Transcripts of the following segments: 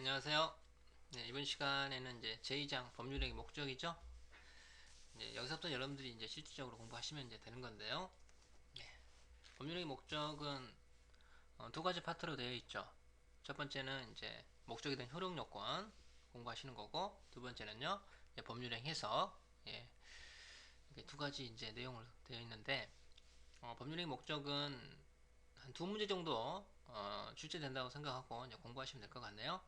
안녕하세요. 네, 이번 시간에는 이제 제2장 법률행위 목적이죠. 여기서부터 여러분들이 이제 실질적으로 공부하시면 이제 되는 건데요. 네, 법률행위 목적은 두 가지 파트로 되어 있죠. 첫 번째는 이제 목적에 대한 효력 요건 공부하시는 거고, 두 번째는요, 법률행위 해석. 예, 이렇게 두 가지 이제 내용으로 되어 있는데, 법률행위 목적은 한 두 문제 정도 출제된다고 생각하고 이제 공부하시면 될 것 같네요.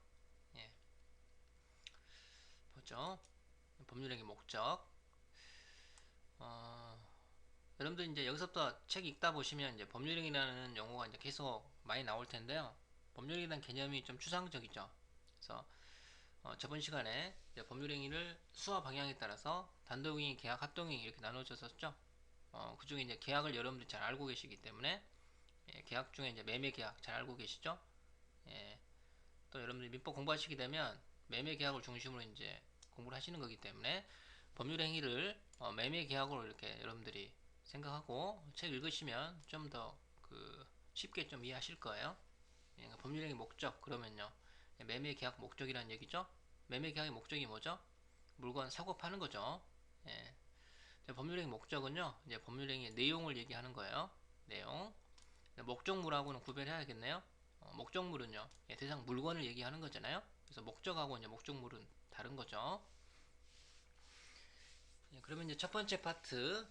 예, 보죠. 법률행위 목적. 어, 여러분들 이제 여기서부터 책 읽다 보시면 이제 법률행위라는 용어가 이제 계속 많이 나올 텐데요. 법률행위라는 개념이 좀 추상적이죠. 그래서 저번 시간에 법률행위를 수와 방향에 따라서 단독행위, 계약, 합동행위 이렇게 나눠졌었죠. 그 중에 이제 계약을 여러분들이 잘 알고 계시기 때문에 계약 중에 이제 매매 계약 잘 알고 계시죠? 예, 또 여러분들이 민법 공부하시게 되면 매매 계약을 중심으로 이제 공부를 하시는 거기 때문에 법률 행위를 매매 계약으로 이렇게 여러분들이 생각하고 책 읽으시면 좀 더 쉽게 좀 이해하실 거예요. 예, 그러니까 법률 행위 목적 그러면요. 매매 계약 목적이라는 얘기죠. 매매 계약의 목적이 뭐죠? 물건 사고 파는 거죠. 예. 법률 행위 목적은요. 이제 법률 행위의 내용을 얘기하는 거예요. 내용. 목적물하고는 구별해야겠네요. 목적물은요, 대상 물건을 얘기하는 거잖아요. 그래서 목적하고 이제 목적물은 다른 거죠. 그러면 이제 첫 번째 파트,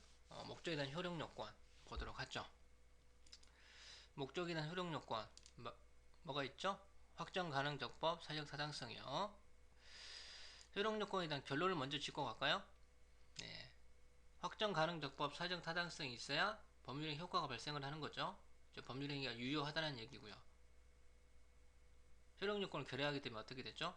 목적에 대한 효력 요건 보도록 하죠. 목적에 대한 효력 요건, 뭐가 있죠? 확정 가능적법, 사적 타당성이요. 효력 요건에 대한 결론을 먼저 짚고 갈까요? 네. 확정 가능적법, 사적 타당성이 있어야 법률행 효과가 발생을 하는 거죠. 법률행위가 유효하다는 얘기고요. 효력 요건을 결여하기 때문에 어떻게 됐죠?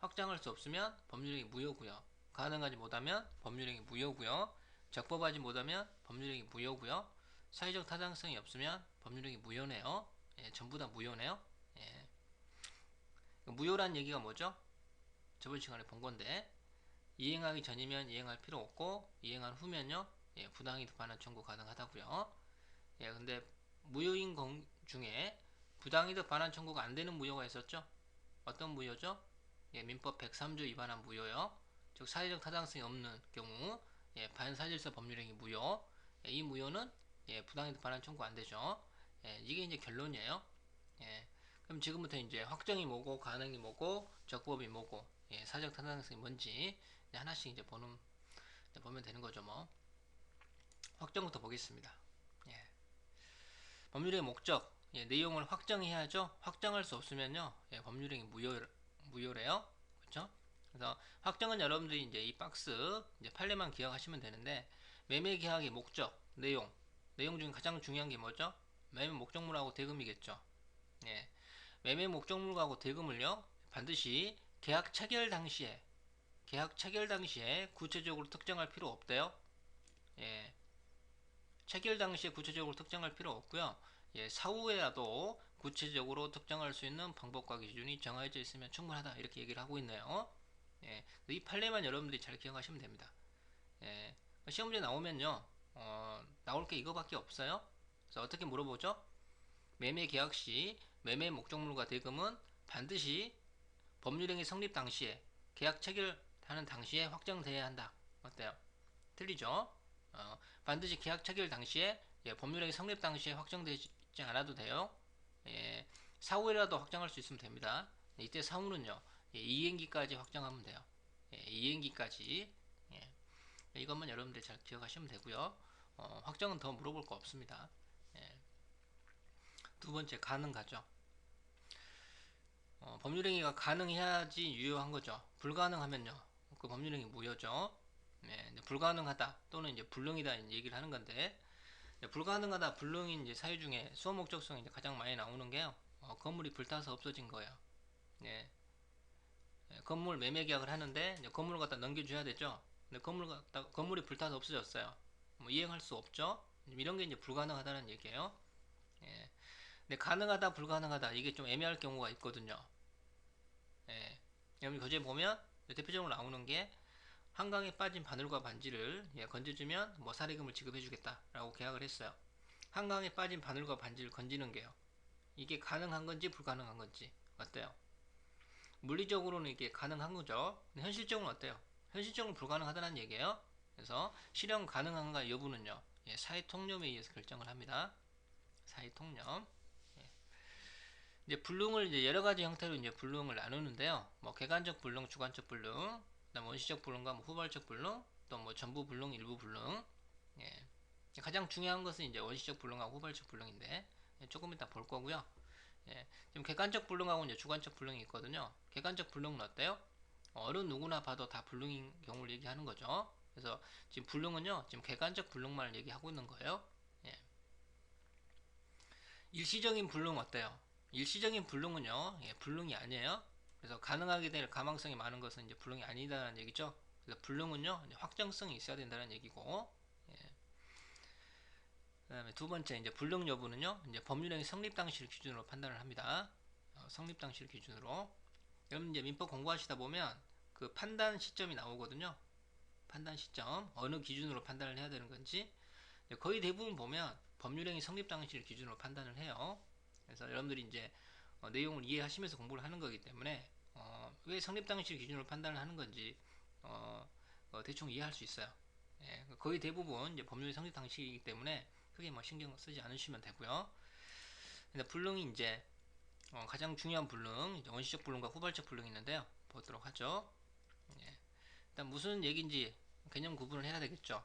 확장할 수 없으면 법률행위 무효고요. 가능하지 못하면 법률행위 무효고요. 적법하지 못하면 법률행위 무효고요. 사회적 타당성이 없으면 법률행위 무효네요. 예, 전부 다 무효네요. 예. 무효란 얘기가 뭐죠? 저번 시간에 본 건데 이행하기 전이면 이행할 필요 없고 이행한 후면요 부당이득 반환 청구 가능하다고요. 예, 근데 무효인 중에 부당이득 반환 청구가 안 되는 무효가 있었죠? 어떤 무효죠? 예, 민법 103조 위반한 무효요. 즉 사회적 타당성이 없는 경우 반사질서 법률행위 무효. 이 무효는 부당이득 반환 청구 안 되죠. 이게 이제 결론이에요. 예, 그럼 지금부터 이제 확정이 뭐고 가능이 뭐고 적법이 뭐고 사회적 타당성이 뭔지 하나씩 이제 보면 되는 거죠 뭐. 확정부터 보겠습니다. 예, 법률의 목적 내용을 확정해야죠. 확정할 수 없으면요 법률행위 무효래요. 그렇죠? 그래서 확정은 여러분들이 이제 이 박스 이제 판례만 기억하시면 되는데 매매 계약의 목적 내용 중 가장 중요한 게 뭐죠? 매매 목적물하고 대금이겠죠. 예. 매매 목적물하고 대금을요 반드시 계약 체결 당시에 구체적으로 특정할 필요 없대요. 예. 체결 당시에 구체적으로 특정할 필요 없고요. 사후에라도 구체적으로 특정할 수 있는 방법과 기준이 정해져 있으면 충분하다 이렇게 얘기를 하고 있네요. 이 판례만 여러분들이 잘 기억하시면 됩니다. 시험문제 나오면요 나올 게 이거밖에 없어요. 그래서 어떻게 물어보죠? 매매 계약 시 매매 목적물과 대금은 반드시 법률행위 성립 당시에 계약 체결하는 당시에 확정돼야 한다. 어때요? 틀리죠? 반드시 계약 체결 당시에 법률행위 성립 당시에 확정되지 않아도 돼요. 예, 사후에라도 확정할 수 있으면 됩니다. 이때 사후는요 이행기까지 확정하면 돼요. 이행기까지 이것만 여러분들 잘 기억하시면 되고요. 확정은 더 물어볼 거 없습니다. 예, 두 번째 가능하죠. 법률행위가 가능해야지 유효한 거죠. 불가능하면요 그 법률행위 무효죠. 불가능하다 또는 이제 불능이다 얘기를 하는 건데 불가능하다 불능인 이제 사유 중에 수호 목적성이 이제 가장 많이 나오는 게요. 건물이 불타서 없어진 거예요. 예, 건물 매매 계약을 하는데 건물을 갖다 넘겨줘야 되죠. 근데 건물이 불타서 없어졌어요. 뭐 이행할 수 없죠. 이런 게 이제 불가능하다는 얘기예요. 예. 근데 가능하다 불가능하다 이게 좀 애매할 경우가 있거든요. 예. 여러분 교재 보면 대표적으로 나오는 게 한강에 빠진 바늘과 반지를 건져주면 뭐 사례금을 지급해주겠다라고 계약을 했어요. 한강에 빠진 바늘과 반지를 건지는 게요. 이게 가능한 건지 불가능한 건지 어때요? 물리적으로는 이게 가능한 거죠. 근데 현실적으로는 어때요? 현실적으로 불가능하다는 얘기예요. 그래서 실현 가능한가 여부는요, 예, 사회 통념에 의해서 결정을 합니다. 사회 통념. 예. 이제 불능을 이제 여러 가지 형태로 이제 불능을 나누는데요. 뭐 객관적 불능, 주관적 불능, 그다음 원시적 불능과 뭐 후발적 불능, 또 뭐 전부 불능, 일부 불능. 예. 가장 중요한 것은 이제 원시적 불능하고 후발적 불능인데, 예, 조금 이따 볼 거고요. 예. 지금 객관적 불능하고 이제 주관적 불능이 있거든요. 객관적 불능은 어때요? 어느 누구나 봐도 다 불능인 경우를 얘기하는 거죠. 그래서 지금 불능은요, 지금 객관적 불능만을 얘기하고 있는 거예요. 예. 일시적인 불능 어때요? 일시적인 불능은요, 예, 불능이 아니에요. 그래서 가능하게 될 가망성이 많은 것은 이제 불능이 아니다라는 얘기죠. 그래서 불능은요, 이제 확정성이 있어야 된다는 얘기고, 예. 그다음에 두 번째 이제 불능 여부는요, 이제 법률행위 성립 당시를 기준으로 판단을 합니다. 성립 당시를 기준으로. 여러분 이제 민법 공부하시다 보면 그 판단 시점이 나오거든요. 판단 시점, 어느 기준으로 판단을 해야 되는 건지. 거의 대부분 보면 법률행위 성립 당시를 기준으로 판단을 해요. 그래서 여러분들이 이제 내용을 이해하시면서 공부를 하는 거기 때문에 왜 성립 당시를 기준으로 판단을 하는 건지 대충 이해할 수 있어요. 예, 거의 대부분 이제 법률 성립 당시이기 때문에 크게 뭐 신경 쓰지 않으시면 되고요. 근데 불능이 이제 가장 중요한 불능, 이제 원시적 불능과 후발적 불능이 있는데요. 보도록 하죠. 예. 일단 무슨 얘기인지 개념 구분을 해야 되겠죠.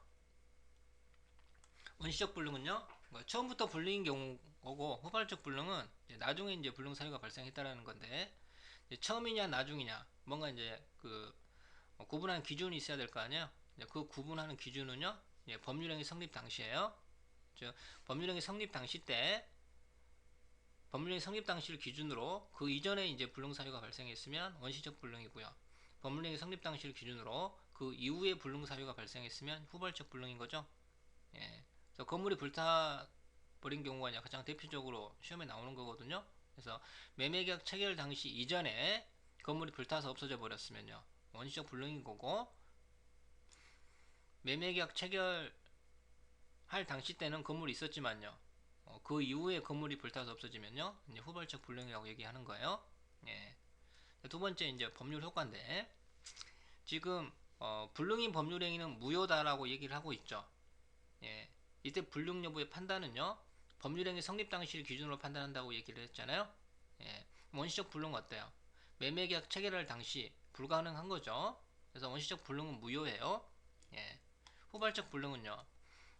원시적 불능은요, 처음부터 불능인 경우고, 후발적 불능은 나중에 이제 불능 사유가 발생했다라는 건데, 처음이냐 나중이냐 뭔가 이제 그 구분하는 기준이 있어야 될 거 아니에요. 그 구분하는 기준은요, 법률행위 성립 당시에요. 즉 법률행위 성립 당시 때 법률행위 성립 당시를 기준으로 그 이전에 이제 불능 사유가 발생했으면 원시적 불능이고요. 법률행위 성립 당시를 기준으로 그 이후에 불능 사유가 발생했으면 후발적 불능인 거죠. 예. 그래서 건물이 불타버린 경우가 가장 대표적으로 시험에 나오는 거거든요. 그래서 매매계약 체결 당시 이전에 건물이 불타서 없어져 버렸으면요, 원시적 불능인 거고, 매매계약 체결할 당시 때는 건물이 있었지만요, 그 이후에 건물이 불타서 없어지면요, 이제 후발적 불능이라고 얘기하는 거예요. 예. 두 번째 이제 법률 효과인데, 지금 불능인 법률행위는 무효다라고 얘기를 하고 있죠. 예. 이때 불능 여부의 판단은요, 법률행위 성립 당시를 기준으로 판단한다고 얘기를 했잖아요. 예. 원시적 불능은 어때요? 매매계약 체결할 당시 불가능한 거죠. 그래서 원시적 불능은 무효예요. 예. 후발적 불능은요,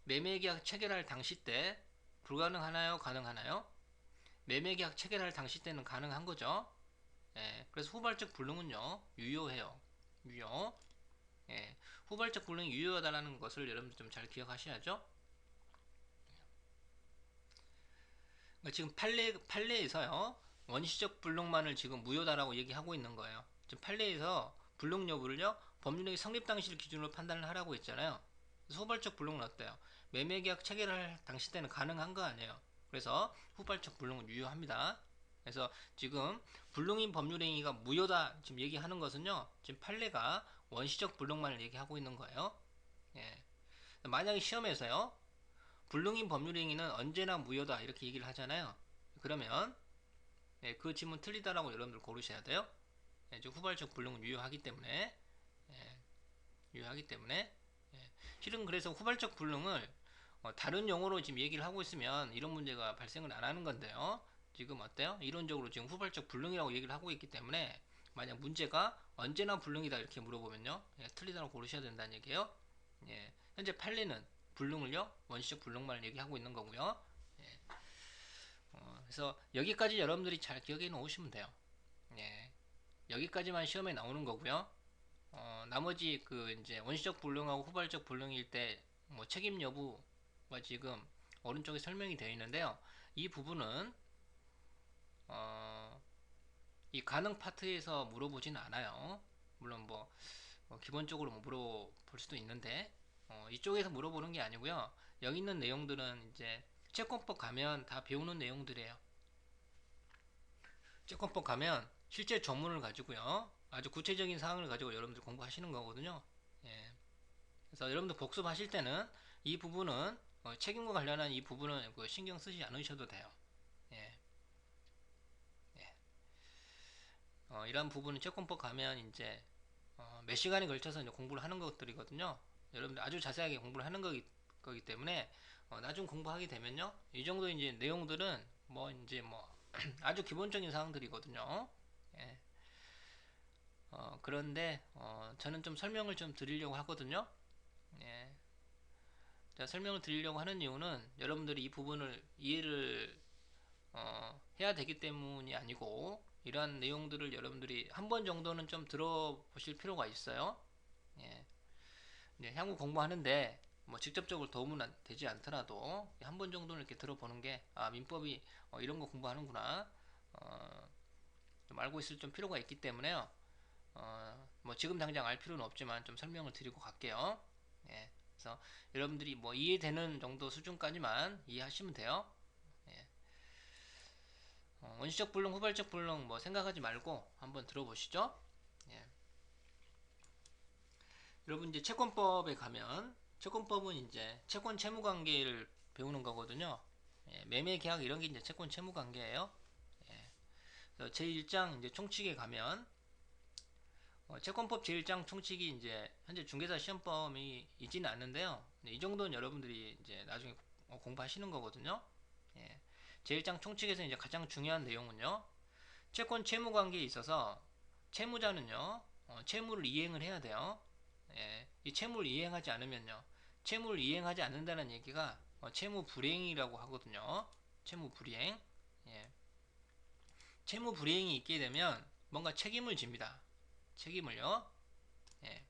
매매계약 체결할 당시 때 불가능하나요? 가능하나요? 매매계약 체결할 당시 때는 가능한 거죠. 예. 그래서 후발적 불능은요, 유효해요. 유효. 예. 후발적 불능이 유효하다는 것을 여러분들 좀 잘 기억하셔야죠. 지금 판례에서요, 원시적 불능만을 지금 무효다라고 얘기하고 있는 거예요. 지금 판례에서 불능 여부를요, 법률행위 성립 당시를 기준으로 판단을 하라고 했잖아요. 후발적 불능은 어때요? 매매계약 체결할 당시 때는 가능한 거 아니에요. 그래서 후발적 불능은 유효합니다. 그래서 지금 불능인 법률행위가 무효다 지금 얘기하는 것은요, 지금 판례가 원시적 불능만을 얘기하고 있는 거예요. 예. 만약에 시험에서요, 불능인 법률행위는 언제나 무효다 이렇게 얘기를 하잖아요. 그러면 그 질문 틀리다라고 여러분들 고르셔야 돼요. 후발적 불능은 유효하기 때문에. 예, 유효하기 때문에. 예, 실은 그래서 후발적 불능을 다른 용어로 지금 얘기를 하고 있으면 이런 문제가 발생을 안 하는 건데요. 지금 어때요? 이론적으로 지금 후발적 불능이라고 얘기를 하고 있기 때문에 만약 문제가 언제나 불능이다 이렇게 물어보면요, 틀리다고 고르셔야 된다는 얘기예요. 예, 현재 판례는 불능을요, 원시적 불능만을 얘기하고 있는 거고요. 예, 그래서 여기까지 여러분들이 잘 기억해 놓으시면 돼요. 예, 여기까지만 시험에 나오는 거고요. 나머지 그 이제 원시적 불능하고 후발적 불능일 때 뭐 책임 여부가 지금 오른쪽에 설명이 되어 있는데요. 이 부분은 이 가능 파트에서 물어보지는 않아요. 물론 뭐 기본적으로 뭐 물어볼 수도 있는데 이쪽에서 물어보는 게 아니고요. 여기 있는 내용들은 이제 채권법 가면 다 배우는 내용들이에요. 채권법 가면 실제 전문을 가지고요, 아주 구체적인 사항을 가지고 여러분들 공부하시는 거거든요. 예. 그래서 여러분들 복습하실 때는 이 부분은 책임과 관련한 이 부분은 신경 쓰지 않으셔도 돼요. 예. 예. 이런 부분은 채권법 가면 이제 몇 시간에 걸쳐서 이제 공부를 하는 것들이거든요. 여러분들 아주 자세하게 공부를 하는 거기 때문에 나중 공부하게 되면요, 이 정도 이제 내용들은 뭐 이제 뭐 아주 기본적인 사항들이거든요. 예. 그런데 저는 좀 설명을 좀 드리려고 하거든요. 예. 자, 설명을 드리려고 하는 이유는 여러분들이 이 부분을 이해를 해야 되기 때문이 아니고, 이러한 내용들을 여러분들이 한 번 정도는 좀 들어보실 필요가 있어요. 예. 향후 공부하는데 뭐 직접적으로 도움은 되지 않더라도 한 번 정도는 이렇게 들어보는 게, 민법이 이런 거 공부하는구나, 좀 알고 있을 좀 필요가 있기 때문에요. 뭐 지금 당장 알 필요는 없지만 좀 설명을 드리고 갈게요. 예. 그래서 여러분들이 뭐 이해되는 정도 수준까지만 이해하시면 돼요. 예. 원시적 불능, 후발적 불능 뭐 생각하지 말고 한번 들어보시죠. 예. 여러분 이제 채권법에 가면, 채권법은 이제 채권 채무 관계를 배우는 거거든요. 예. 매매 계약 이런 게 이제 채권 채무 관계예요. 예. 제1장 이제 총칙에 가면, 채권법 제1장 총칙이 이제 현재 중개사 시험범위 있지는 않는데요. 이 정도는 여러분들이 이제 나중에 공부하시는 거거든요. 예. 제1장 총칙에서 이제 가장 중요한 내용은요, 채권 채무 관계에 있어서 채무자는요, 채무를 이행을 해야 돼요. 예. 이 채무를 이행하지 않으면요, 채무를 이행하지 않는다는 얘기가 채무 불이행이라고 하거든요. 채무 불이행. 예. 채무 불이행이 있게 되면 뭔가 책임을 집니다. 책임을요. 예.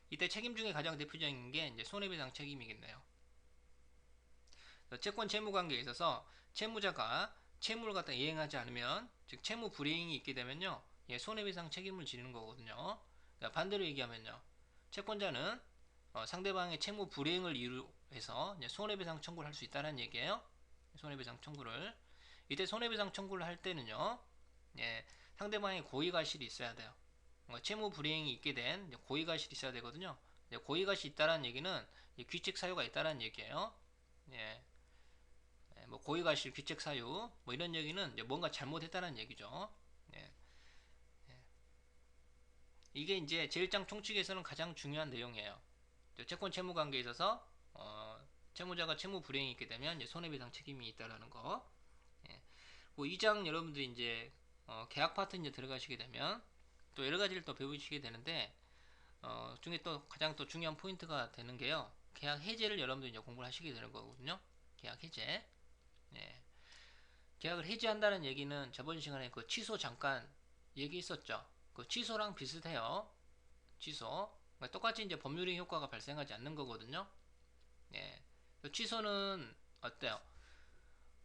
이때 책임 중에 가장 대표적인 게 이제 손해배상 책임이겠네요. 채권 채무 관계에 있어서 채무자가 채무를 갖다 이행하지 않으면, 즉 채무 불이행이 있게 되면요, 예, 손해배상 책임을 지는 거거든요. 그러니까 반대로 얘기하면요, 채권자는 상대방의 채무 불이행을 이유로 해서 손해배상 청구를 할 수 있다는 얘기예요. 손해배상 청구를, 이때 손해배상 청구를 할 때는요, 예, 상대방의 고의가실이 있어야 돼요. 채무 불이행이 있게 된 고의가실이 있어야 되거든요. 고의가실이 있다는 얘기는 규칙 사유가 있다는 얘기예요. 예, 뭐 고의가실, 규칙 사유, 뭐 이런 얘기는 뭔가 잘못했다는 얘기죠. 예, 이게 이제 제1장 총칙에서는 가장 중요한 내용이에요. 채권 채무 관계에 있어서 채무자가 채무 불이행이 있게 되면 손해배상 책임이 있다라는 거. 예. 뭐 2장 여러분들이 이제 계약 파트 이제 들어가시게 되면 또 여러 가지를 또 배우시게 되는데, 중에 또 가장 또 중요한 포인트가 되는 게요, 계약 해제를 여러분들이 이제 공부를 하시게 되는 거거든요. 계약 해제. 예. 계약을 해지한다는 얘기는 저번 시간에 그 취소 잠깐 얘기했었죠. 그 취소랑 비슷해요. 취소. 그러니까 똑같이 이제 법률의 효과가 발생하지 않는 거거든요. 예. 그 취소는 어때요?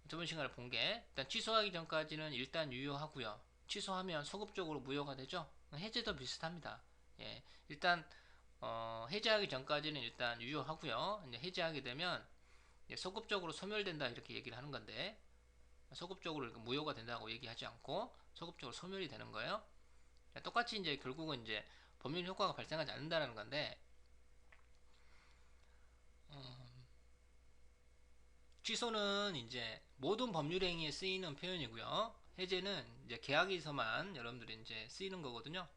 저번 시간에 본 게, 일단 취소하기 전까지는 일단 유효하고요. 취소하면 소급적으로 무효가 되죠. 해제도 비슷합니다. 예. 일단 해제하기 전까지는 일단 유효하고요. 이제 해제하게 되면 소급적으로 소멸된다 이렇게 얘기를 하는 건데, 소급적으로 무효가 된다고 얘기하지 않고 소급적으로 소멸이 되는 거예요. 똑같이 이제 결국은 이제 법률 효과가 발생하지 않는다는 건데, 취소는 이제 모든 법률 행위에 쓰이는 표현이고요. 해제는 이제 계약에서만 여러분들이 이제 쓰이는 거거든요.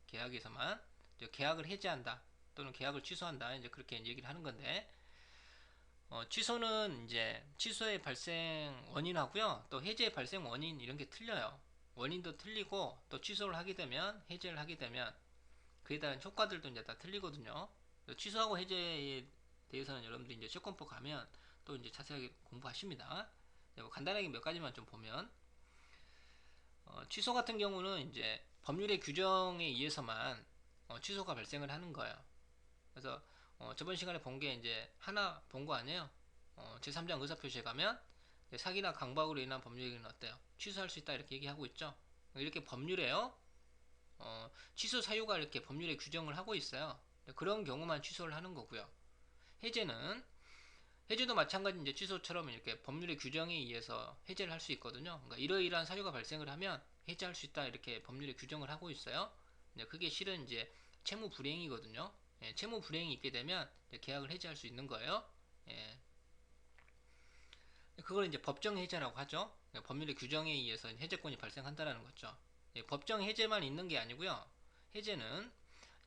계약에서만 이제 계약을 해제한다 또는 계약을 취소한다 이제 그렇게 얘기를 하는 건데, 취소는 이제 취소의 발생 원인하고요, 또 해제의 발생 원인 이런 게 틀려요. 원인도 틀리고, 또 취소를 하게 되면, 해제를 하게 되면 그에 따른 효과들도 이제 다 틀리거든요. 취소하고 해제에 대해서는 여러분들이 이제 채권법 가면 또 이제 자세하게 공부하십니다. 뭐 간단하게 몇 가지만 좀 보면, 취소 같은 경우는 이제 법률의 규정에 의해서만 취소가 발생을 하는 거예요. 그래서 저번 시간에 본 게 이제 하나 본 거 아니에요. 제3장 의사표시에 가면 사기나 강박으로 인한 법률행위는 어때요? 취소할 수 있다 이렇게 얘기하고 있죠. 이렇게 법률에요, 취소 사유가 이렇게 법률에 규정을 하고 있어요. 그런 경우만 취소를 하는 거고요. 해제는, 해제도 마찬가지 이제 취소처럼 이렇게 법률의 규정에 의해서 해제를 할 수 있거든요. 그러니까 이러이러한 사유가 발생을 하면 해제할 수 있다 이렇게 법률에 규정을 하고 있어요. 그게 실은 이제 채무 불이행이거든요. 예, 채무 불이행이 있게 되면 계약을 해제할 수 있는 거예요. 예. 그걸 이제 법정 해제라고 하죠. 법률의 규정에 의해서 해제권이 발생한다는 거죠. 예, 법정 해제만 있는 게 아니고요. 해제는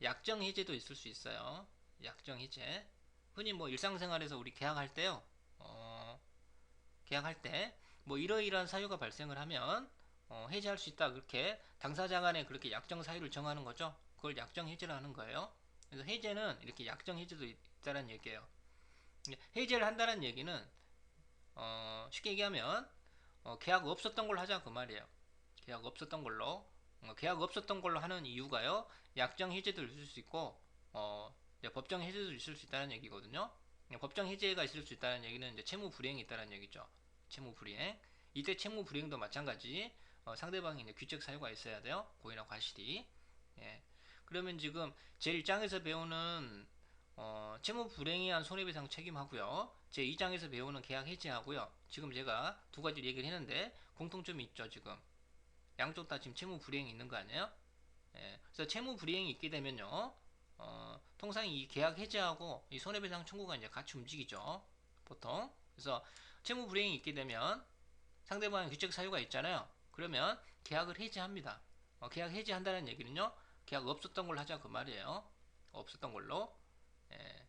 약정 해제도 있을 수 있어요. 약정 해제. 흔히 뭐 일상생활에서 우리 계약할 때요. 계약할 때 뭐 이러이러한 사유가 발생을 하면 해제할 수 있다. 그렇게 당사자 간에 그렇게 약정 사유를 정하는 거죠. 그걸 약정 해제를 하는 거예요. 그래서 해제는 이렇게 약정 해제도 있다는 얘기예요. 해제를 한다는 얘기는 쉽게 얘기하면 계약 없었던 걸로 하자 그 말이에요. 계약 없었던 걸로 계약 없었던 걸로 하는 이유가요. 약정 해제도 있을 수 있고 법정 해제도 있을 수 있다는 얘기거든요. 법정 해제가 있을 수 있다는 얘기는 이제 채무 불이행이 있다는 얘기죠. 채무 불이행. 이때 채무 불이행도 마찬가지. 상대방이 이제 규책 사유가 있어야 돼요. 고의나 과실이. 예. 그러면 지금 제 1장에서 배우는 채무 불이행에 의한 손해배상 책임하고요. 제 2장에서 배우는 계약 해지하고요. 지금 제가 두 가지 얘기를 했는데 공통점이 있죠. 지금 양쪽 다 지금 채무 불이행이 있는 거 아니에요? 예, 그래서 채무 불이행이 있게 되면요. 통상 이 계약 해지하고 이 손해배상 청구가 이제 같이 움직이죠. 보통. 그래서 채무 불이행이 있게 되면 상대방의 규책 사유가 있잖아요. 그러면 계약을 해지합니다. 계약 해지한다는 얘기는요. 계약 없었던 걸로 하자 그 말이에요. 없었던 걸로. 예,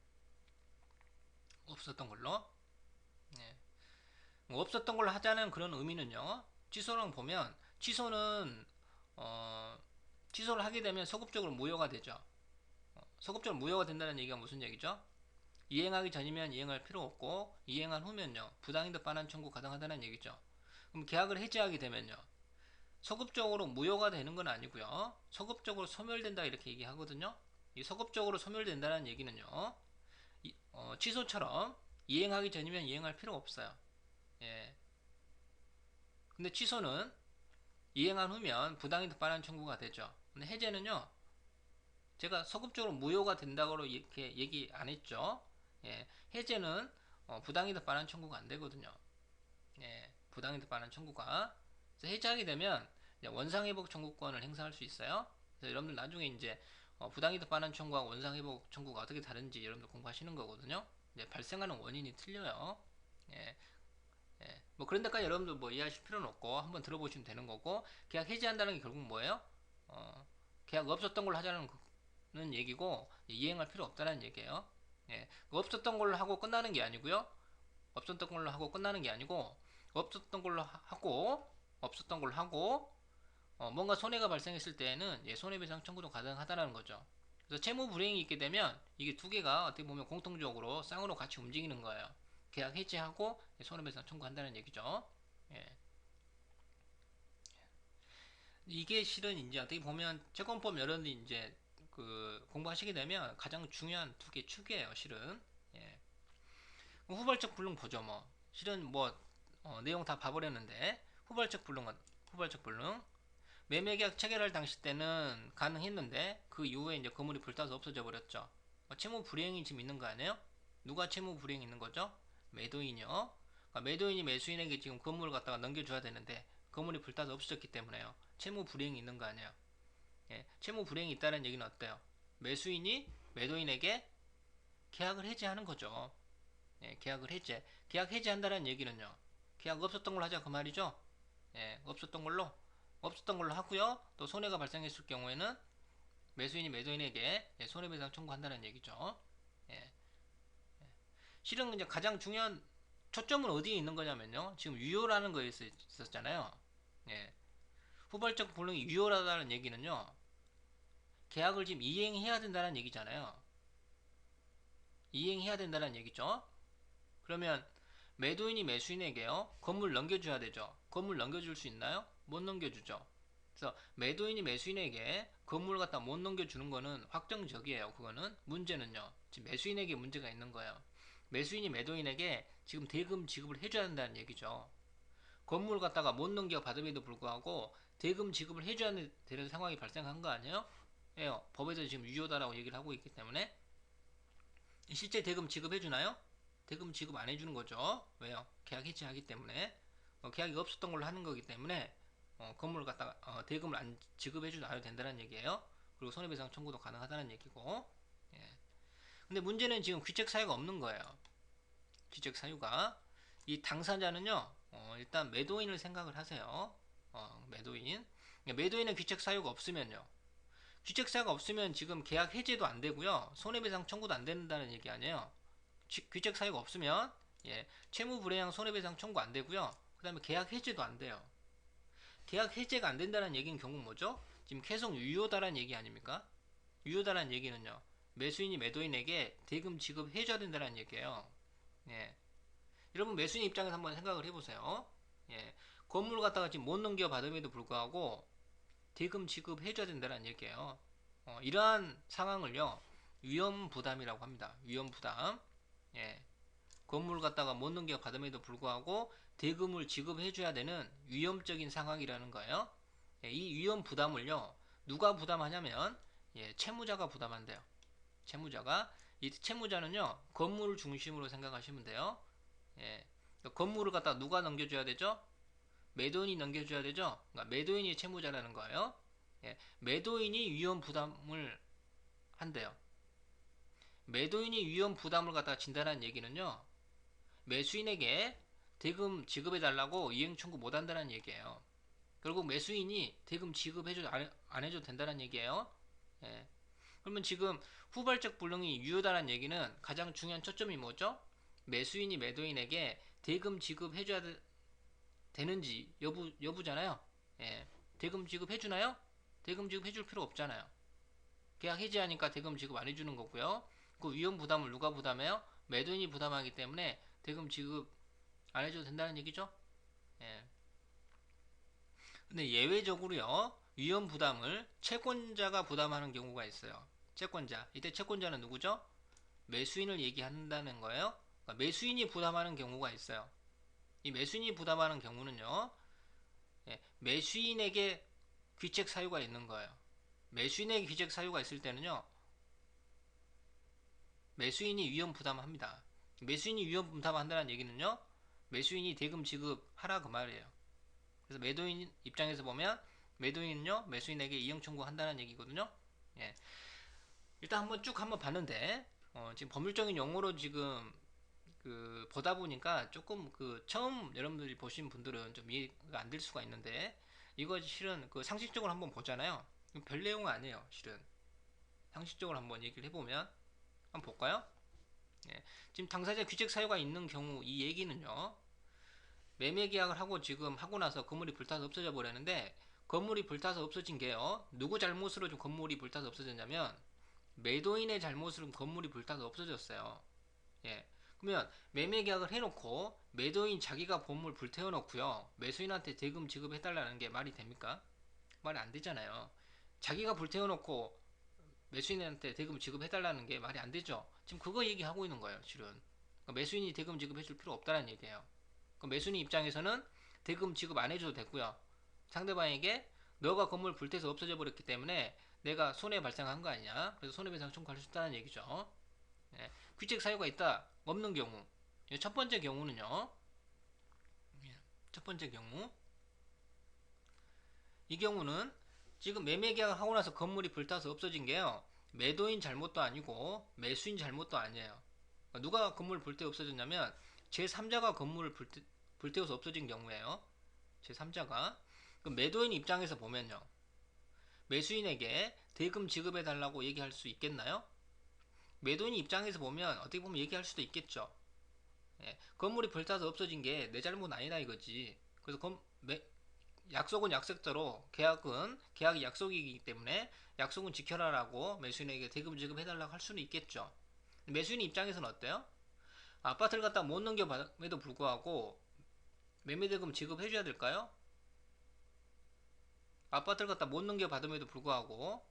없었던 걸로. 예. 뭐 없었던 걸로 하자는 그런 의미는요. 취소랑 보면 취소는 어, 취소를 하게 되면 소급적으로 무효가 되죠. 소급적으로 무효가 된다는 얘기가 무슨 얘기죠? 이행하기 전이면 이행할 필요 없고 이행한 후면요 부당이득 반환 청구 가능하다는 얘기죠. 그럼 계약을 해지하게 되면요 소급적으로 무효가 되는 건 아니고요 소급적으로 소멸된다 이렇게 얘기하거든요. 이 소급적으로 소멸된다는 얘기는요 취소처럼 이행하기 전이면 이행할 필요가 없어요. 예. 근데 취소는 이행한 후면 부당이득 반환 청구가 되죠. 근데 해제는요 제가 소급적으로 무효가 된다고 이렇게 얘기 안 했죠. 예, 해제는 부당이득 반환 청구가 안 되거든요. 예, 부당이득 반환 청구가 그래서 해제하게 되면 원상회복 청구권을 행사할 수 있어요. 그래서 여러분들 나중에 이제 부당이득 반환 청구와 원상회복 청구가 어떻게 다른지 여러분들 공부하시는 거거든요. 발생하는 원인이 틀려요. 예, 예. 뭐 그런 데까지 여러분들 뭐 이해하실 필요는 없고 한번 들어보시면 되는 거고 계약 해지한다는 게 결국 뭐예요? 계약 없었던 걸로 하자는 얘기고 이행할 필요 없다는 얘기예요. 예, 없었던 걸로 하고 끝나는 게 아니고요. 없었던 걸로 하고 끝나는 게 아니고 없었던 걸로 하고 없었던 걸로 하고 뭔가 손해가 발생했을 때에는 손해배상 청구도 가능하다는 거죠. 그래서 채무 불이행이 있게 되면 이게 두 개가 어떻게 보면 공통적으로 쌍으로 같이 움직이는 거예요. 계약 해지하고 손해배상 청구한다는 얘기죠. 예. 이게 실은 이제 어떻게 보면 채권법 여러분들이 이제 그 공부하시게 되면 가장 중요한 두 개 축이에요, 실은. 예. 후발적 불능 보죠, 뭐. 실은 뭐 내용 다 봐버렸는데 후발적 불능 매매계약 체결할 당시 때는 가능했는데 그 이후에 이제 건물이 불타서 없어져 버렸죠. 채무 불이행이 지금 있는 거 아니에요? 누가 채무 불이행 있는 거죠? 매도인이요. 그러니까 매도인이 매수인에게 지금 건물을 갖다가 넘겨줘야 되는데 건물이 불타서 없어졌기 때문에요. 채무 불이행이 있는 거 아니에요? 예, 채무 불이행이 있다는 얘기는 어때요? 매수인이 매도인에게 계약을 해지하는 거죠. 예, 계약을 해지. 계약 해지한다는 얘기는요. 계약 없었던 걸로 하자 그 말이죠. 예, 없었던 걸로 하고요. 또 손해가 발생했을 경우에는 매수인이 매도인에게 손해배상 청구한다는 얘기죠. 예, 실은 이제 가장 중요한 초점은 어디에 있는 거냐면요. 지금 유효라는 거에 있었잖아요. 예, 후발적 불능이 유효하다는 얘기는요. 계약을 지금 이행해야 된다는 얘기잖아요. 이행해야 된다는 얘기죠. 그러면 매도인이 매수인에게요. 건물 넘겨줘야 되죠. 건물 넘겨줄 수 있나요? 못 넘겨주죠. 그래서 매도인이 매수인에게 건물을 갖다 못 넘겨주는 거는 확정적이에요. 그거는 문제는요. 지금 매수인에게 문제가 있는 거예요. 매수인이 매도인에게 지금 대금 지급을 해줘야 된다는 얘기죠. 건물 갖다가 못 넘겨 받음에도 불구하고 대금 지급을 해줘야 되는 상황이 발생한 거 아니에요? 예, 법에서 지금 유효다라고 얘기를 하고 있기 때문에 실제 대금 지급해주나요? 대금 지급 안 해주는 거죠. 왜요? 계약 해지하기 때문에 계약이 없었던 걸로 하는 거기 때문에 건물을 갖다가 대금을 안 지급해주지 않아도 된다는 얘기예요. 그리고 손해배상 청구도 가능하다는 얘기고. 예. 근데 문제는 지금 귀책 사유가 없는 거예요. 귀책 사유가 이 당사자는요. 일단 매도인을 생각을 하세요. 매도인. 매도인은 귀책 사유가 없으면요. 귀책 사유가 없으면 지금 계약 해지도 안 되고요. 손해배상 청구도 안 된다는 얘기 아니에요. 귀책 사유가 없으면 채무 불이행 손해배상 청구 안 되고요. 그 다음에 계약 해지도 안 돼요. 계약 해제가 안 된다는 얘기는 결국 뭐죠? 지금 계속 유효다라는 얘기 아닙니까? 유효다라는 얘기는요. 매수인이 매도인에게 대금 지급해줘야 된다는 얘기예요. 예. 여러분 매수인 입장에서 한번 생각을 해보세요. 예. 건물 갖다가 지금 못 넘겨받음에도 불구하고 대금 지급해줘야 된다는 얘기예요. 이러한 상황을요. 위험부담이라고 합니다. 위험부담. 예. 건물 갖다가 못 넘겨받음에도 불구하고 대금을 지급해줘야 되는 위험적인 상황이라는 거예요. 예, 이 위험 부담을요. 누가 부담하냐면 채무자가 부담한대요. 채무자가. 이 채무자는요. 건물을 중심으로 생각하시면 돼요. 예, 건물을 갖다 누가 넘겨줘야 되죠? 매도인이 넘겨줘야 되죠? 그러니까 매도인이 채무자라는 거예요. 예, 매도인이 위험 부담을 한대요. 매도인이 위험 부담을 갖다가 진단하는 얘기는요. 매수인에게 대금 지급해달라고 이행 청구 못한다는 얘기예요. 결국 매수인이 대금 지급해줘 안 해줘도 된다는 얘기예요. 예. 그러면 지금 후발적 불능이 유효다라는 얘기는 가장 중요한 초점이 뭐죠? 매수인이 매도인에게 대금 지급해줘야 되는지 여부잖아요. 예. 대금 지급해주나요? 대금 지급해줄 필요 없잖아요. 계약 해지하니까 대금 지급 안 해주는 거고요. 그 위험 부담을 누가 부담해요? 매도인이 부담하기 때문에 대금 지급 안 해줘도 된다는 얘기죠. 예. 근데 예외적으로요. 위험 부담을 채권자가 부담하는 경우가 있어요. 채권자. 이때 채권자는 누구죠? 매수인을 얘기한다는 거예요. 그러니까 매수인이 부담하는 경우가 있어요. 이 매수인이 부담하는 경우는요. 매수인에게 귀책 사유가 있는 거예요. 매수인에게 귀책 사유가 있을 때는요. 매수인이 위험 부담합니다. 매수인이 위험 부담한다는 얘기는요. 매수인이 대금 지급하라 그 말이에요. 그래서 매도인 입장에서 보면 매도인은요. 매수인에게 이행 청구한다는 얘기거든요. 예. 일단 한번 봤는데 지금 법률적인 용어로 지금 보다 보니까 조금 처음 여러분들이 보신 분들은 좀 이해가 안 될 수가 있는데 이거 실은 상식적으로 한번 보잖아요. 별 내용 아니에요. 실은 상식적으로 한번 얘기를 해보면 한번 볼까요? 예. 지금 당사자 귀책 사유가 있는 경우 이 얘기는요. 매매 계약을 하고 지금 하고 나서 건물이 불타서 없어져 버렸는데 건물이 불타서 없어진 게요. 누구 잘못으로 좀 건물이 불타서 없어졌냐면 매도인의 잘못으로 건물이 불타서 없어졌어요. 예. 그러면 매매 계약을 해놓고 매도인 자기가 건물 불태워 놓고요. 매수인한테 대금 지급해달라는 게 말이 됩니까? 말이 안 되잖아요. 자기가 불태워 놓고 매수인한테 대금 지급해달라는 게 말이 안 되죠. 지금 그거 얘기하고 있는 거예요, 실은. 그러니까 매수인이 대금 지급해줄 필요 없다는 얘기예요. 그러니까 매수인 입장에서는 대금 지급 안 해줘도 되고요. 상대방에게 너가 건물 불태서 없어져 버렸기 때문에 내가 손해 발생한 거 아니냐. 그래서 손해배상 청구할 수 있다는 얘기죠. 예. 귀책 사유가 있다. 없는 경우. 첫 번째 경우는요. 첫 번째 경우. 이 경우는 지금 매매 계약을 하고 나서 건물이 불타서 없어진 게요. 매도인 잘못도 아니고 매수인 잘못도 아니에요. 그러니까 누가 건물 불태워 없어졌냐면 제3자가 건물을 불태워서 없어진 경우에요. 제3자가. 매도인 입장에서 보면요. 매수인에게 대금 지급해 달라고 얘기할 수 있겠나요? 매도인 입장에서 보면 어떻게 보면 얘기할 수도 있겠죠. 예, 건물이 불타서 없어진 게 내 잘못 아니다 이거지. 그래서 약속은 약속대로 계약이 약속이기 때문에 약속은 지켜라라고 매수인에게 대금 지급해달라고 할 수는 있겠죠. 매수인 입장에서는 어때요? 아파트를 갖다 못 넘겨받음에도 불구하고 매매대금 지급해줘야 될까요? 아파트를 갖다 못 넘겨받음에도 불구하고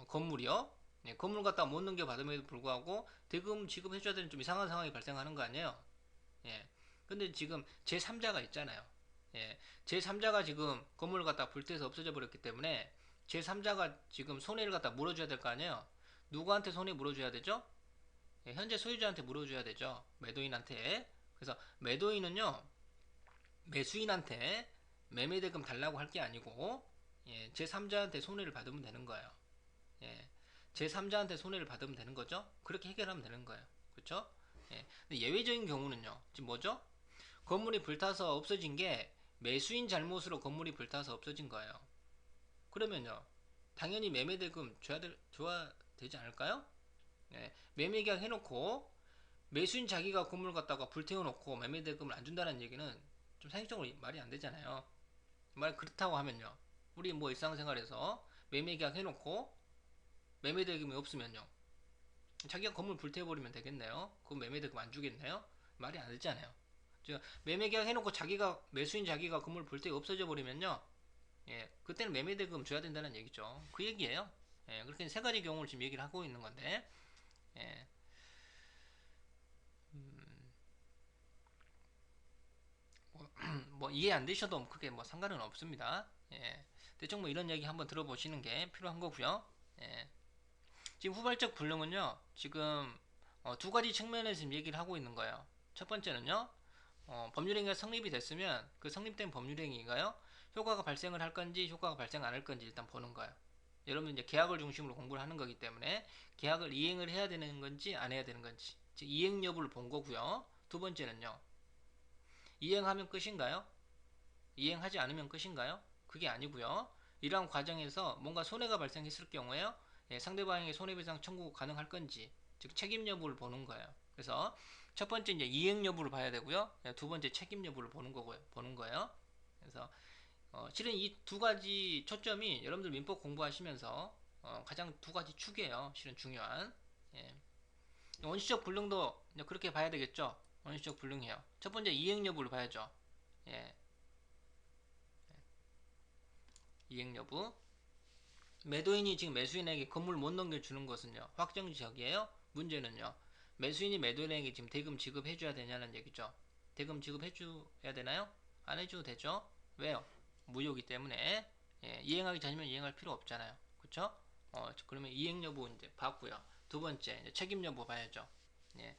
건물이요? 네, 건물 갖다 못 넘겨받음에도 불구하고 대금 지급해줘야 되는 좀 이상한 상황이 발생하는 거 아니에요? 예. 근데 지금 제3자가 있잖아요. 예. 제3자가 지금 건물을 갖다 불태워서 없어져 버렸기 때문에 제3자가 지금 손해를 갖다 물어줘야 될 거 아니에요? 누구한테 손해 물어줘야 되죠? 예, 현재 소유자한테 물어줘야 되죠. 매도인한테. 그래서 매도인은요, 매수인한테 매매대금 달라고 할 게 아니고, 제3자한테 손해를 받으면 되는 거예요. 예, 제3자한테 손해를 받으면 되는 거죠. 그렇게 해결하면 되는 거예요. 그렇죠? 예, 근데 예외적인 경우는요. 지금 뭐죠? 건물이 불타서 없어진 게 매수인 잘못으로 건물이 불타서 없어진 거예요. 그러면요, 당연히 매매대금 줘야 되지 않을까요? 예, 매매계약 해놓고 매수인 자기가 건물 갖다가 불태워놓고 매매대금을 안 준다는 얘기는 좀 상식적으로 말이 안 되잖아요. 말 그렇다고 하면요, 우리 뭐 일상생활에서 매매계약 해놓고 매매대금이 없으면요, 자기가 건물 불태워버리면 되겠네요. 그럼 매매대금 안 주겠네요? 말이 안 되잖아요. 매매계약 해놓고 자기가 매수인 자기가 건물 불태워 없어져 버리면요, 예, 그때는 매매대금 줘야 된다는 얘기죠. 그 얘기예요. 예, 그렇게 세 가지 경우를 지금 얘기를 하고 있는 건데, 예, 뭐 이해 안 되셔도 크게 뭐 상관은 없습니다. 예, 대충 뭐 이런 얘기 한번 들어보시는 게 필요한 거고요. 예, 지금 후발적 불능은요, 지금 두 가지 측면에서 지금 얘기를 하고 있는 거예요. 첫 번째는요, 법률행위가 성립이 됐으면 그 성립된 법률행위가요, 효과가 발생을 할 건지 효과가 발생 안 할 건지 일단 보는 거예요. 여러분 이제 계약을 중심으로 공부를 하는 거기 때문에 계약을 이행을 해야 되는 건지 안 해야 되는 건지, 즉 이행 여부를 본 거고요. 두 번째는요, 이행하면 끝인가요? 이행하지 않으면 끝인가요? 그게 아니고요. 이러한 과정에서 뭔가 손해가 발생했을 경우에요, 예, 상대방에게 손해배상 청구 가능할 건지, 즉 책임 여부를 보는 거예요. 그래서 첫 번째 이제 이행 여부를 봐야 되고요. 예, 두 번째 책임 여부를 보는 거예요. 그래서 실은 이 두 가지 초점이 여러분들 민법 공부하시면서 가장 두 가지 축이에요. 실은 중요한. 예. 원시적 불능도 그렇게 봐야 되겠죠. 원시적 불능이에요. 첫 번째 이행 여부를 봐야죠. 예. 이행 여부. 매도인이 지금 매수인에게 건물 못 넘겨주는 것은요, 확정지역이에요. 문제는요, 매수인이 매도인에게 지금 대금 지급해줘야 되냐는 얘기죠. 대금 지급해줘야 되나요? 안 해줘도 되죠. 왜요? 무효기 때문에. 예, 이행하기 전이면 이행할 필요 없잖아요. 그쵸? 그러면 이행 여부 이제 봤고요. 두 번째 이제 책임 여부 봐야죠. 예,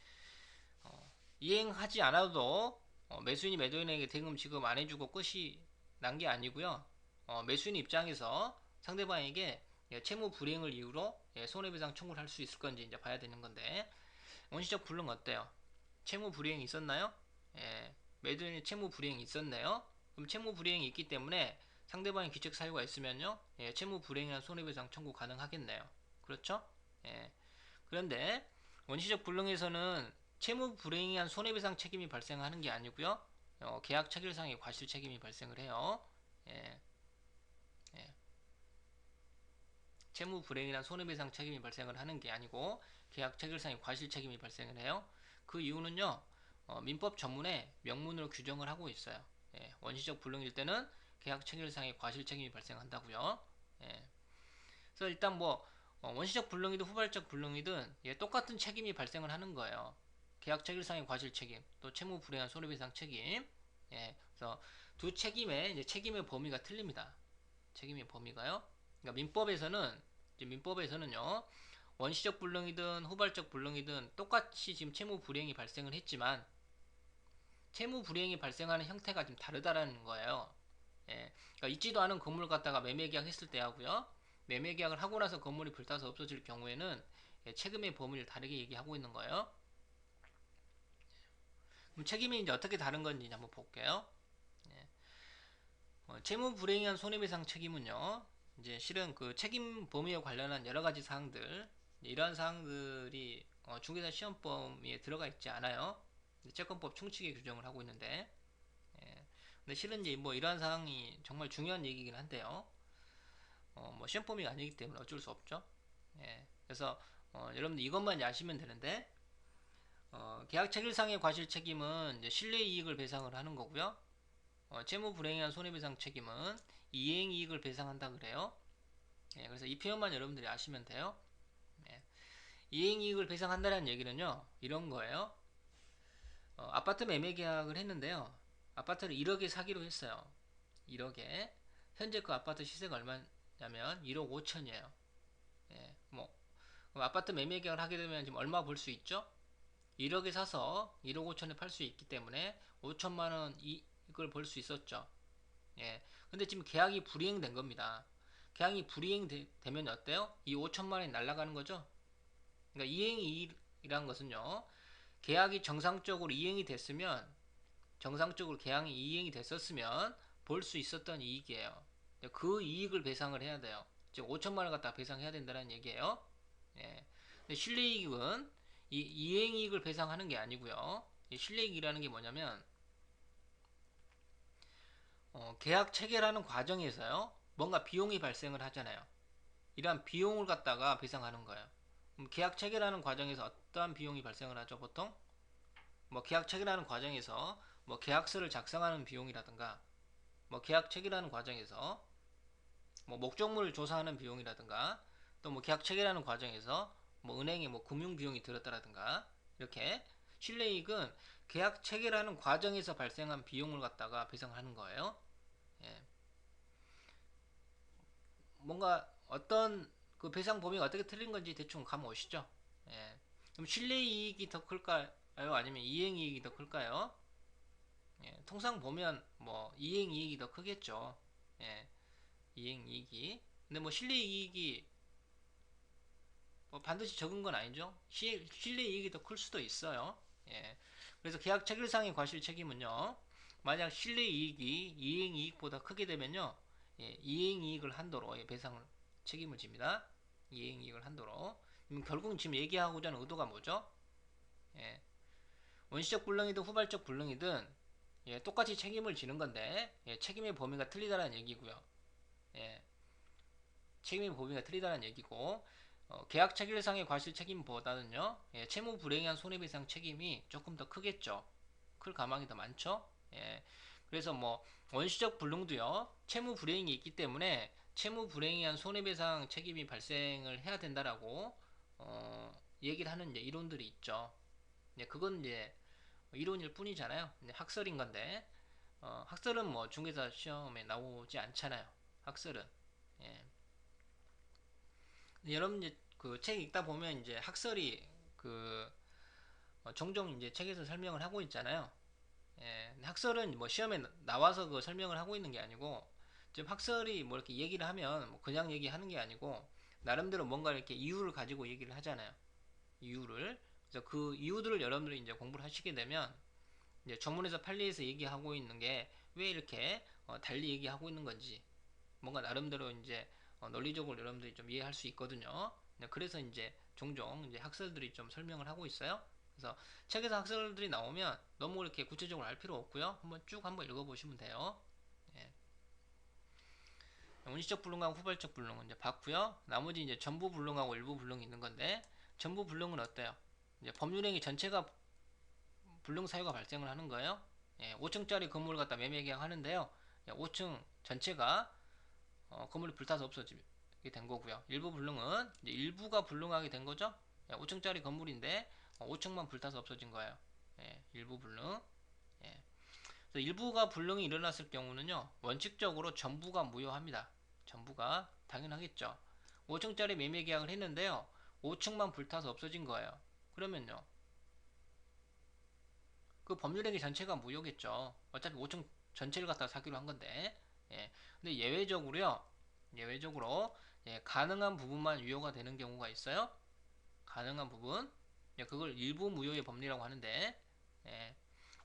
이행하지 않아도 매수인이 매도인에게 대금 지급 안 해주고 끝이 난 게 아니고요. 매수인 입장에서 상대방에게 예, 채무 불이행을 이유로 예, 손해배상 청구를 할 수 있을 건지 이제 봐야 되는 건데, 원시적 불능 어때요? 채무 불이행이 있었나요? 예, 매도인이 채무 불이행이 있었네요. 그럼 채무 불이행이 있기 때문에 상대방의 기책 사유가 있으면요, 예, 채무 불이행이나 손해배상 청구 가능하겠네요. 그렇죠? 예, 그런데 원시적 불능에서는 채무 불이행에 의한 손해배상 책임이 발생하는 게 아니고요, 계약 체결상의 과실 책임이 발생을 해요. 예, 예. 채무 불이행이나 손해배상 책임이 발생을 하는 게 아니고 계약 체결상의 과실 책임이 발생을 해요. 그 이유는요, 민법 전문에 명문으로 규정을 하고 있어요. 예, 원시적 불능일 때는 계약 체결상의 과실 책임이 발생한다고요. 예, 그래서 일단 뭐 원시적 불능이든 후발적 불능이든 예, 똑같은 책임이 발생을 하는 거예요. 계약 체결상의 과실 책임, 또 채무 불이행한 손해배상 책임. 예, 그래서 두 책임의 이제 책임의 범위가 틀립니다. 책임의 범위가요. 그러니까 민법에서는요, 원시적 불능이든 후발적 불능이든 똑같이 지금 채무 불이행이 발생을 했지만 채무 불이행이 발생하는 형태가 좀 다르다라는 거예요. 예, 그러니까 있지도 않은 건물 갖다가 매매 계약했을 때 하고요, 매매 계약을 하고 나서 건물이 불타서 없어질 경우에는 예, 책임의 범위를 다르게 얘기하고 있는 거예요. 그럼 책임이 이제 어떻게 다른 건지 한번 볼게요. 예, 채무 불이행에 의한 손해배상 책임은요, 이제 실은 그 책임 범위에 관련한 여러 가지 사항들, 이러한 사항들이 중개사 시험 범위에 들어가 있지 않아요. 채권법 충칙에 규정을 하고 있는데, 예, 근데 실은 이제 뭐 이러한 사항이 정말 중요한 얘기긴 한데요. 뭐 시험 범위가 아니기 때문에 어쩔 수 없죠. 예, 그래서 여러분들 이것만 아시면 되는데, 계약 체결상의 과실 책임은 이제 실례이익을 배상을 하는 거고요. 채무 불이행에 의한 손해배상 책임은 이행이익을 배상한다 그래요. 예, 그래서 이 표현만 여러분들이 아시면 돼요. 예, 이행이익을 배상한다는 얘기는요, 이런 거예요. 아파트 매매 계약을 했는데요, 아파트를 1억에 사기로 했어요. 1억에. 현재 그 아파트 시세가 얼마냐면 1억 5천이에요. 예, 뭐 아파트 매매 계약을 하게 되면 지금 얼마 벌 수 있죠? 1억에 사서 1억 5천에 팔 수 있기 때문에 5천만 원 이익을 벌 수 있었죠. 예. 근데 지금 계약이 불이행된 겁니다. 계약이 불이행되면 어때요? 이 5천만 원이 날아가는 거죠. 그러니까 이행이익이란 것은요, 계약이 정상적으로 이행이 됐으면, 정상적으로 계약이 이행이 됐었으면 볼 수 있었던 이익이에요. 그 이익을 배상을 해야 돼요. 즉 5천만 원 갖다 배상해야 된다는 얘기예요. 예. 근데 실내이익은 이행이익을 배상하는 게 아니고요. 이 실내이익이라는 게 뭐냐면 계약 체결하는 과정에서요. 뭔가 비용이 발생을 하잖아요. 이러한 비용을 갖다가 배상하는 거예요. 계약 체결하는 과정에서 어떠한 비용이 발생을 하죠, 보통? 뭐 계약 체결하는 과정에서 뭐 계약서를 작성하는 비용이라든가 뭐 계약 체결하는 과정에서 뭐 목적물을 조사하는 비용이라든가 또 뭐 계약 체결하는 과정에서 뭐 은행에 뭐 금융 비용이 들었다라든가 이렇게 실내이익은 계약 체결하는 과정에서 발생한 비용을 갖다가 배상하는 거예요. 예. 뭔가 어떤 그 배상 범위가 어떻게 틀린 건지 대충 감 오시죠? 예. 그럼 실내이익이 더 클까요? 아니면 이행이익이 더 클까요? 예. 통상 보면 뭐 이행이익이 더 크겠죠. 예. 이행이익이. 근데 뭐 실내이익이 뭐 반드시 적은 건 아니죠. 실내이익이 더 클 수도 있어요. 예. 그래서 계약 체결상의 과실 책임은요. 만약 실내이익이 이행이익보다 크게 되면요. 예, 이행이익을 한도로 배상을 책임을 집니다. 이행이익을 한도로. 결국 지금 얘기하고자 하는 의도가 뭐죠? 예, 원시적 불능이든 후발적 불능이든 예, 똑같이 책임을 지는 건데 예, 책임의 범위가 틀리다는 얘기고요. 예, 책임의 범위가 틀리다는 얘기고 계약 체결상의 과실 책임보다는요 예, 채무 불이행한 손해배상 책임이 조금 더 크겠죠. 클 가망이 더 많죠. 예, 그래서 뭐 원시적 불능도요 채무 불이행이 있기 때문에 채무 불이행에 한 손해배상 책임이 발생을 해야 된다라고 얘기를 하는 이제 이론들이 있죠. 예, 그건 이제 이론일 뿐이잖아요. 학설인 건데 학설은 뭐 중개사 시험에 나오지 않잖아요. 학설은 예. 여러분 이제 그 책 읽다 보면 이제 학설이 그 종종 이제 책에서 설명을 하고 있잖아요. 예, 학설은 뭐 시험에 나와서 그 설명을 하고 있는 게 아니고 지금 학설이 뭐 이렇게 얘기를 하면 뭐 그냥 얘기하는 게 아니고 나름대로 뭔가 이렇게 이유를 가지고 얘기를 하잖아요. 이유를. 그래서 그 이유들을 여러분들이 이제 공부를 하시게 되면 이제 전문에서 판례에서 얘기하고 있는 게 왜 이렇게 달리 얘기하고 있는 건지 뭔가 나름대로 이제 논리적으로 여러분들이 좀 이해할 수 있거든요. 네, 그래서 이제 종종 이제 학설들이 좀 설명을 하고 있어요. 그래서 책에서 학설들이 나오면 너무 이렇게 구체적으로 알 필요 없고요. 한번 읽어보시면 돼요. 예. 원시적 불능하고 후발적 불능은 이제 봤고요. 나머지 이제 전부 불능하고 일부 불능이 있는 건데 전부 불능은 어때요? 이제 법률행위 전체가 불능 사유가 발생을 하는 거예요. 예, 5층짜리 건물을 갖다 매매 계약하는데요. 5층 전체가 건물이 불타서 없어지게 된 거고요. 일부 불능은 이제 일부가 불능하게 된 거죠. 5층짜리 건물인데 5층만 불타서 없어진 거예요. 예, 일부 불능. 예. 그래서 일부가 불능이 일어났을 경우는요. 원칙적으로 전부가 무효합니다. 전부가 당연하겠죠. 5층짜리 매매 계약을 했는데요. 5층만 불타서 없어진 거예요. 그러면요. 그 법률행위 전체가 무효겠죠. 어차피 5층 전체를 갖다 사기로 한 건데. 예. 근데 예외적으로 예, 가능한 부분만 유효가 되는 경우가 있어요. 가능한 부분. 예, 그걸 일부 무효의 법리라고 하는데. 예.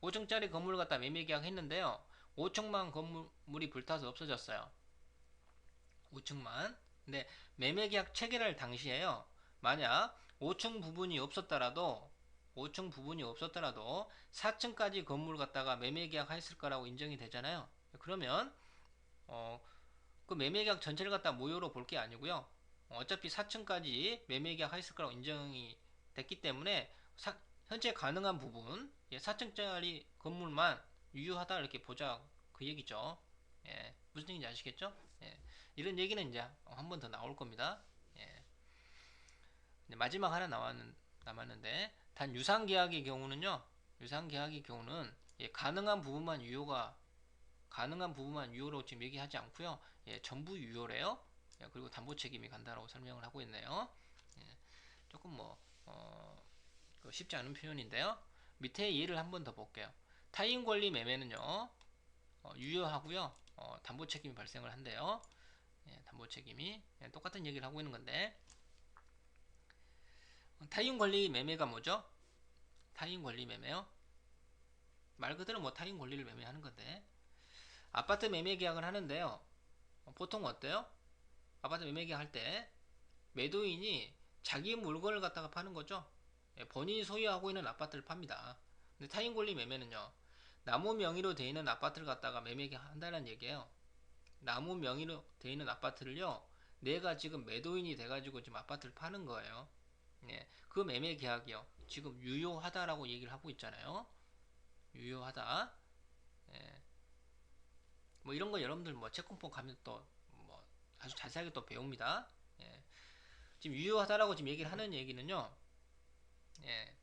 5층짜리 건물을 갖다 매매 계약했는데요. 5층만 건물이 불타서 없어졌어요. 5층만. 근데 매매 계약 체결할 당시에요. 만약 5층 부분이 없었더라도 5층 부분이 없었더라도 4층까지 건물 갖다가 매매 계약했을 거라고 인정이 되잖아요. 그러면 어, 그 매매 계약 전체를 갖다 무효로 볼 게 아니고요. 어차피 4층까지 매매 계약했을 거라고 인정이 됐기 때문에 현재 가능한 부분 4층짜리 건물만 유효하다 이렇게 보자 그 얘기죠. 예, 무슨 얘기인지 아시겠죠? 예, 이런 얘기는 이제 한 번 더 나올 겁니다. 예, 마지막 하나 남았는데 단 유상계약의 경우는요. 유상계약의 경우는 예, 가능한 부분만 유효로 지금 얘기하지 않고요. 예, 전부 유효래요. 예, 그리고 담보 책임이 간다라고 설명을 하고 있네요. 예, 조금 뭐 쉽지 않은 표현인데요. 밑에 예를 한 번 더 볼게요. 타인 권리 매매는요. 유효하고요. 담보 책임이 발생을 한대요. 예, 담보 책임이 예, 똑같은 얘기를 하고 있는 건데 타인 권리 매매가 뭐죠? 타인 권리 매매요? 말 그대로 뭐 타인 권리를 매매하는 건데 아파트 매매 계약을 하는데요. 보통 어때요? 아파트 매매 계약할 때 매도인이 자기 물건을 갖다가 파는 거죠. 예, 본인이 소유하고 있는 아파트를 팝니다. 근데 타인 권리 매매는요, 나무 명의로 되어 있는 아파트를 갖다가 매매 계약한다는 얘기예요. 나무 명의로 되어 있는 아파트를요, 내가 지금 매도인이 돼가지고 지금 아파트를 파는 거예요. 예, 그 매매 계약이요, 지금 유효하다라고 얘기를 하고 있잖아요. 유효하다. 예, 뭐 이런 거 여러분들 뭐 채권법 가면 또 뭐 아주 자세하게 또 배웁니다. 예, 지금 유효하다라고 지금 얘기를 하는 얘기는요, 예,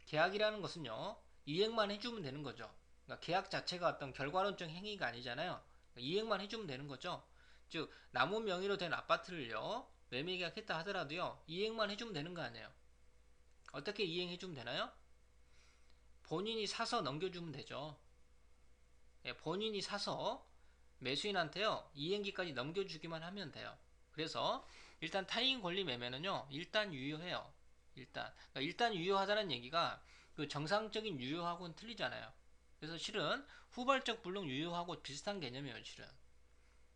계약이라는 것은요, 이행만 해주면 되는 거죠. 그러니까 계약 자체가 어떤 결과론적 행위가 아니잖아요. 그러니까 이행만 해주면 되는 거죠. 즉, 나무 명의로 된 아파트를요, 매매 계약했다 하더라도요, 이행만 해주면 되는 거 아니에요. 어떻게 이행해주면 되나요? 본인이 사서 넘겨주면 되죠. 예, 본인이 사서 매수인한테요, 이행기까지 넘겨주기만 하면 돼요. 그래서 일단 타인 권리 매매는요, 일단 유효해요. 그러니까 일단 유효하다는 얘기가 그 정상적인 유효하고는 틀리잖아요. 그래서 실은 후발적 불능 유효하고 비슷한 개념이에요, 실은.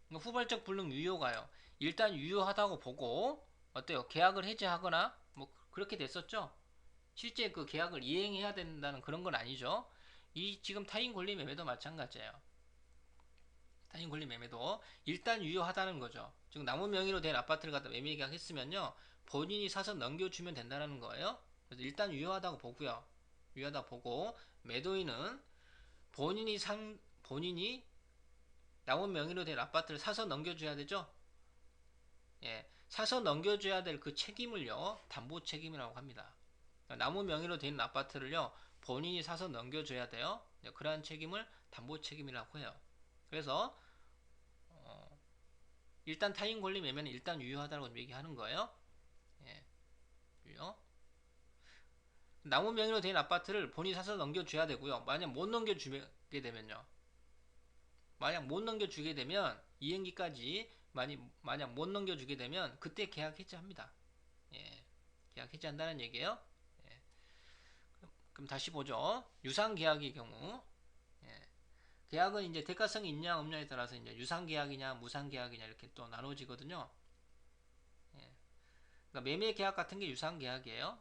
그러니까 후발적 불능 유효가요, 일단 유효하다고 보고 어때요? 계약을 해지하거나 뭐 그렇게 됐었죠. 실제 그 계약을 이행해야 된다는 그런 건 아니죠. 이 지금 타인 권리 매매도 마찬가지예요. 타인 권리 매매도 일단 유효하다는 거죠. 즉 나무 명의로 된 아파트를 갖다 매매 계약했으면요, 본인이 사서 넘겨주면 된다는 거예요. 그래서 일단 유효하다고 보고요. 유효하다 보고 매도인은 본인이 나무 명의로 된 아파트를 사서 넘겨줘야 되죠. 예, 사서 넘겨줘야 될 그 책임을요, 담보 책임이라고 합니다. 그러니까 나무 명의로 된 아파트를요, 본인이 사서 넘겨줘야 돼요. 그러한 책임을 담보 책임이라고 해요. 그래서 일단 타인 권리 매매는 일단 유효하다고 얘기하는 거예요. 예, 유효. 나무 명의로 된 아파트를 본인이 사서 넘겨줘야 되고요. 만약 못 넘겨주게 되면요. 만약 못 넘겨주게 되면 이행기까지 만약 못 넘겨주게 되면 그때 계약 해지합니다. 예, 계약 해지한다는 얘기예요. 예, 그럼 다시 보죠. 유상 계약의 경우, 예, 계약은 이제 대가성이 있냐 없냐에 따라서 이제 유상 계약이냐 무상 계약이냐 이렇게 또 나눠지거든요. 예, 그러니까 매매 계약 같은 게 유상 계약이에요.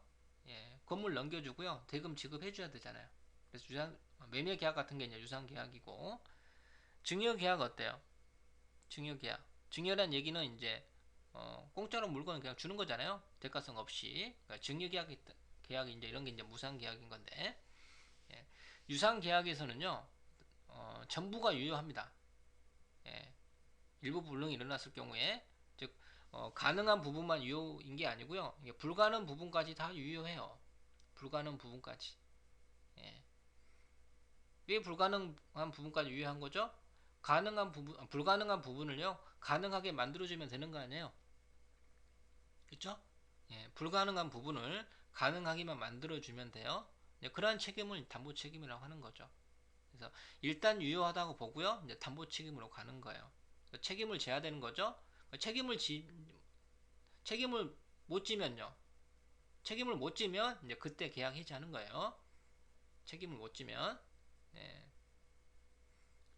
예, 건물 넘겨주고요, 대금 지급해줘야 되잖아요. 그래서 매매 계약 같은 게 이제 유상 계약이고, 증여 계약 어때요? 증여 계약. 증여란 얘기는 이제 공짜로 물건을 그냥 주는 거잖아요. 대가성 없이. 그러니까 증여 계약 이제 이런 게 이제 무상 계약인 건데, 예, 유상 계약에서는요, 전부가 유효합니다. 예, 일부 불능이 일어났을 경우에, 즉 가능한 부분만 유효인 게 아니고요, 불가능한 부분까지 다 유효해요. 불가능한 부분까지. 예. 왜 불가능한 부분까지 유효한 거죠? 불가능한 부분을요, 가능하게 만들어주면 되는 거 아니에요? 그쵸? 예, 불가능한 부분을 가능하게만 만들어주면 돼요. 예, 그러한 책임을 담보 책임이라고 하는 거죠. 그래서 일단 유효하다고 보고요, 이제 담보 책임으로 가는 거예요. 책임을 져야 되는 거죠. 책임을 못 지면요. 책임을 못 지면 이제 그때 계약 해지하는 거예요. 책임을 못 지면. 예.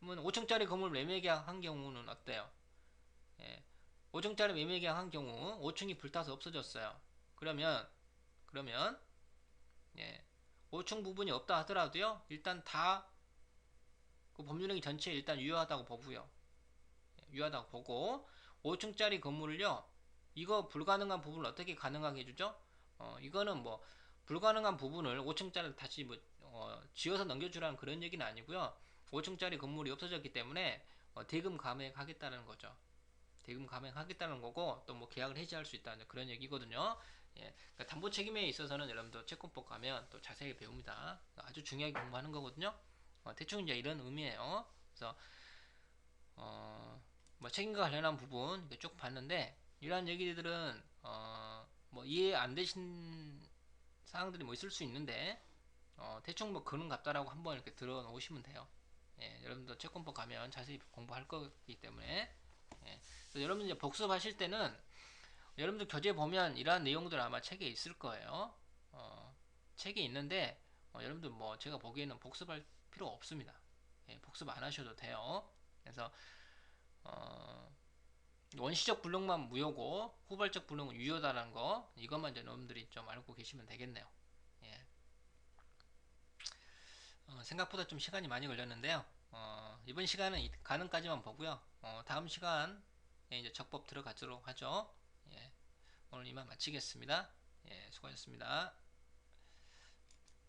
그러면 5층짜리 건물 매매 계약한 경우는 어때요? 예. 5층짜리 매매 계약한 경우 5층이 불타서 없어졌어요. 그러면 예. 5층 부분이 없다 하더라도요, 일단 다 그 법률행위 전체에 일단 유효하다고 보고요. 예, 유효하다고 보고 5층짜리 건물을요, 이거 불가능한 부분을 어떻게 가능하게 해주죠? 이거는 뭐 불가능한 부분을 5층짜리 다시 뭐 지어서 넘겨주라는 그런 얘기는 아니고요. 5층짜리 건물이 없어졌기 때문에 대금 감액하겠다는 거죠. 대금 감액하겠다는 거고, 또 뭐 계약을 해지할 수 있다는 그런 얘기거든요. 예, 그러니까 담보 책임에 있어서는 여러분들 채권법 가면 또 자세히 배웁니다. 아주 중요하게 공부하는 거거든요. 대충 이제 이런 의미예요. 그래서 뭐 책임과 관련한 부분 쭉 봤는데, 이러한 얘기들은 뭐 이해 안 되신 사항들이 뭐 있을 수 있는데, 대충 뭐 그런 같다라고 한번 이렇게 들어 놓으시면 돼요. 예, 여러분도 채권법 가면 자세히 공부할 거기 때문에. 예, 그래서 여러분 이제 복습하실 때는 여러분들 교재 보면 이러한 내용들 아마 책에 있을 거예요. 책에 있는데 여러분들 뭐 제가 보기에는 복습할 필요 없습니다. 예, 복습 안 하셔도 돼요. 그래서 원시적 불능만 무효고 후발적 불능은 유효다라는 거, 이것만 이제 여러분들이 좀 알고 계시면 되겠네요. 예. 생각보다 좀 시간이 많이 걸렸는데요. 이번 시간은 가능까지만 보고요. 다음 시간에 이제 적법 들어가도록 하죠. 예. 오늘 이만 마치겠습니다. 예, 수고하셨습니다.